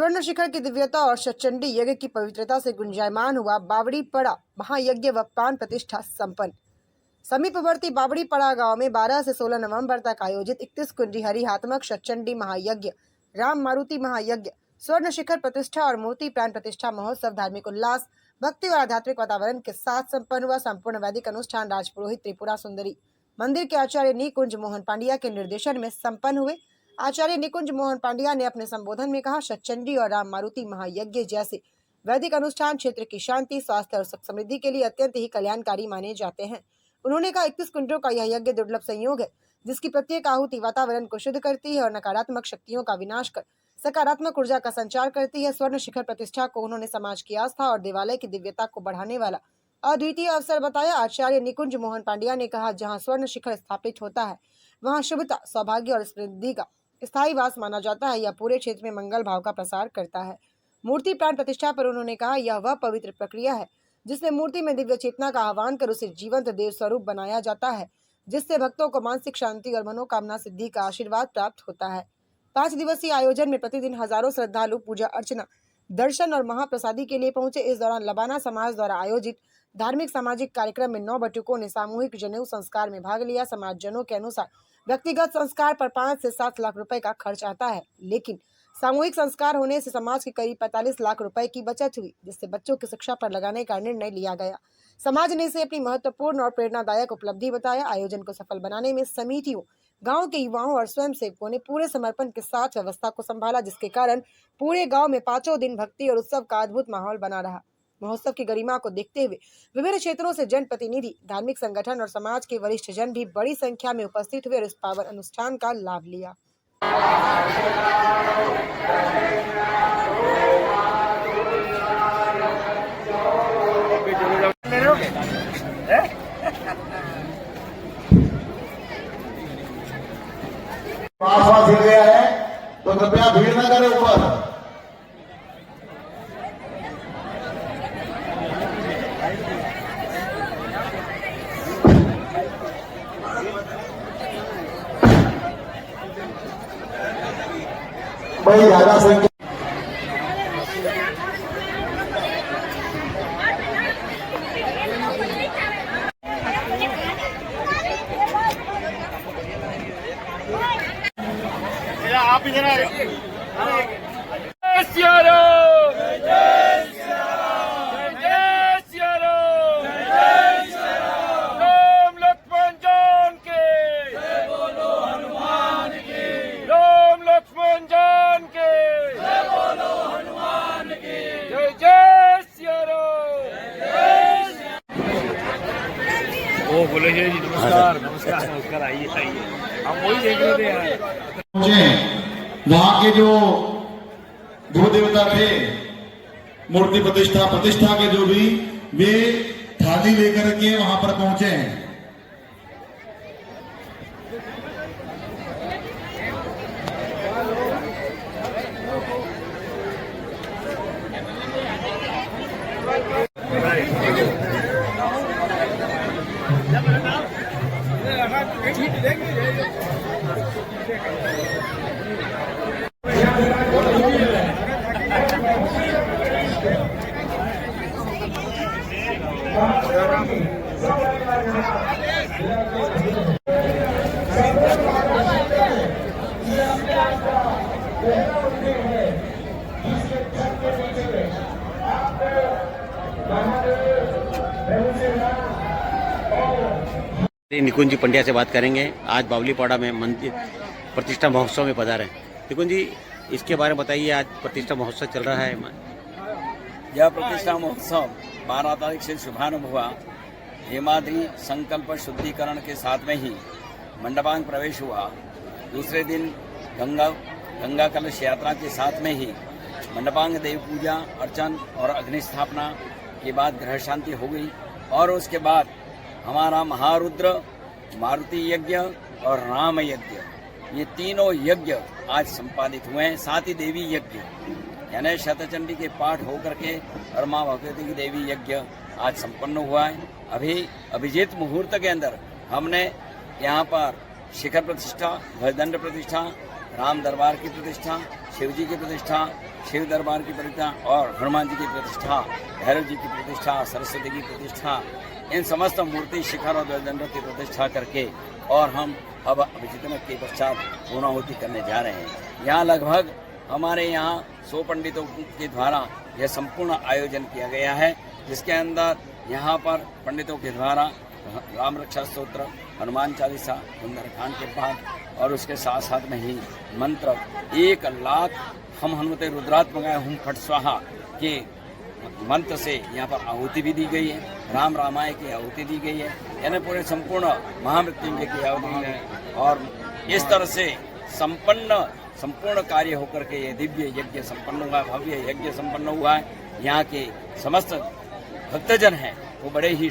स्वर्ण शिखर की दिव्यता और शतचंडी यज्ञ की पवित्रता से गुंजायमान हुआ बावड़ी पड़ा महायज्ञ व प्राण प्रतिष्ठा संपन्न। समीपवर्ती बावड़ी पड़ा गांव में 12 से 16 नवंबर तक आयोजित 31 कुंडी हरिहात्मक शतचंडी महायज्ञ, राम मारुति महायज्ञ, स्वर्ण शिखर प्रतिष्ठा और मूर्ति प्राण प्रतिष्ठा महोत्सव धार्मिक उल्लास, भक्ति और आध्यात्मिक वातावरण के साथ संपन्न हुआ। संपूर्ण वैदिक अनुष्ठान राजपुरोहित त्रिपुरा सुंदरी मंदिर के आचार्य निकुंज मोहन पांड्या के निर्देशन में संपन्न हुए। आचार्य निकुंज मोहन पांड्या ने अपने संबोधन में कहा, शतचंडी और राम मारुति महायज्ञ जैसे वैदिक अनुष्ठान क्षेत्र की शांति, स्वास्थ्य और सुख समृद्धि के लिए अत्यंत ही कल्याणकारी माने जाते हैं। उन्होंने कहा, 31 कुंडों का यह यज्ञ दुर्लभ संयोग है, जिसकी प्रत्येक आहुति वातावरण को शुद्ध करती है और नकारात्मक शक्तियों का विनाश कर सकारात्मक ऊर्जा का संचार करती है। स्वर्ण शिखर प्रतिष्ठा को उन्होंने समाज की आस्था और देवालय की दिव्यता को बढ़ाने वाला अद्वितीय अवसर बताया। आचार्य निकुंज मोहन पांड्या ने कहा, जहाँ स्वर्ण शिखर स्थापित होता है वहाँ शुभता, सौभाग्य और समृद्धि का स्थायी वास माना जाता है। यह पूरे क्षेत्र में मंगल भाव का प्रसार करता है। मूर्ति प्राण प्रतिष्ठा पर उन्होंने कहा, यह वह पवित्र प्रक्रिया है जिसमें मूर्ति में दिव्य चेतना का आह्वान कर उसे जीवंत देव स्वरूप बनाया जाता है, जिससे भक्तों को मानसिक शांति और मनोकामना सिद्धि का आशीर्वाद प्राप्त होता है। 5 दिवसीय आयोजन में प्रतिदिन हजारों श्रद्धालु पूजा अर्चना, दर्शन और महाप्रसादी के लिए पहुंचे। इस दौरान लबाना समाज द्वारा आयोजित धार्मिक सामाजिक कार्यक्रम में 9 बटुकों ने सामूहिक जनेऊ संस्कार में भाग लिया। समाजजनों के अनुसार व्यक्तिगत संस्कार पर 5 से 7 लाख रुपए का खर्च आता है, लेकिन सामूहिक संस्कार होने से समाज के करीब 45 लाख रुपए की बचत हुई, जिससे बच्चों की शिक्षा पर लगाने का निर्णय लिया गया। समाज ने इसे अपनी महत्वपूर्ण और प्रेरणादायक उपलब्धि बताया। आयोजन को सफल बनाने में समितियों, गांव के युवाओं और स्वयं सेवकों ने पूरे समर्पण के साथ व्यवस्था को संभाला, जिसके कारण पूरे गांव में 5 दिन भक्ति और उत्सव का अद्भुत माहौल बना रहा। महोत्सव की गरिमा को देखते हुए विभिन्न क्षेत्रों से जनप्रतिनिधि, धार्मिक संगठन और समाज के वरिष्ठ जन भी बड़ी संख्या में उपस्थित हुए और इस पावन अनुष्ठान का लाभ लिया। आसपास हिल गया है तो कृपया भीड़ न करें ऊपर। बड़ी ज्यादा संख्या आप इधर आ राम लक्ष्मण जान के जय बोलो, हनुमान के राम लक्ष्मण जान के जय बोलो, हनुमान के जय जय सिया राम। ओ बोले जी, नमस्कार नमस्कार नमस्कार, आइए आइए, हम वही देख रहे थे यार। वहां के जो भू देवता थे, मूर्ति प्रतिष्ठा के जो भी, वे थाली लेकर के वहां पर पहुंचे हैं। निकुंज जी पंड्या से बात करेंगे। आज बावलीपाड़ा में मंदिर प्रतिष्ठा महोत्सव में पधारे। निकुंज जी, इसके बारे में बताइए, आज प्रतिष्ठा महोत्सव चल रहा है। यह प्रतिष्ठा महोत्सव 12 तारीख से शुभारंभ हुआ। हेमाद्री संकल्प शुद्धिकरण के साथ में ही मंडपांग प्रवेश हुआ। दूसरे दिन गंगा कलश यात्रा के साथ में ही मंडपांग देव पूजा अर्चन और अग्नि स्थापना के बाद ग्रह शांति हो गई। और उसके बाद हमारा महारुद्र, मारुति यज्ञ और राम यज्ञ, ये तीनों यज्ञ आज संपादित हुए हैं। साथ ही देवी यज्ञ यानी शतचंडी के पाठ होकर के और माँ भगवती की देवी यज्ञ आज संपन्न हुआ है। अभी अभिजीत मुहूर्त के अंदर हमने यहाँ पर शिखर प्रतिष्ठा, ध्वजदंड प्रतिष्ठा, राम दरबार की प्रतिष्ठा, शिवजी की प्रतिष्ठा, शिव दरबार की प्रतिष्ठा और हनुमान जी की प्रतिष्ठा, भैरव जी की प्रतिष्ठा, सरस्वती की प्रतिष्ठा, इन समस्त मूर्ति शिखर और ध्वजदंडों की प्रतिष्ठा करके और हम अब अभिजितन के पश्चात पूर्णाहुति करने जा रहे हैं। यहाँ लगभग हमारे यहाँ 100 पंडितों के द्वारा यह संपूर्ण आयोजन किया गया है, जिसके अंदर यहाँ पर पंडितों के द्वारा राम रक्षा स्तोत्र, हनुमान चालीसा, सुंदरकांड के पाठ और उसके साथ साथ में ही मंत्र 1 लाख हम हनुमते रुद्रात्मकाय हुम फट स्वाहा के मंत्र से यहाँ पर आहुति भी दी गई है, राम रामाय की आहुति दी गई है, यानी पूरे संपूर्ण महामृत्युंजय की आहुति है। और इस तरह से संपूर्ण कार्य होकर के ये दिव्य यज्ञ संपन्न हुआ है, भव्य यज्ञ संपन्न हुआ है। यहाँ के समस्त भक्तजन हैं वो बड़े ही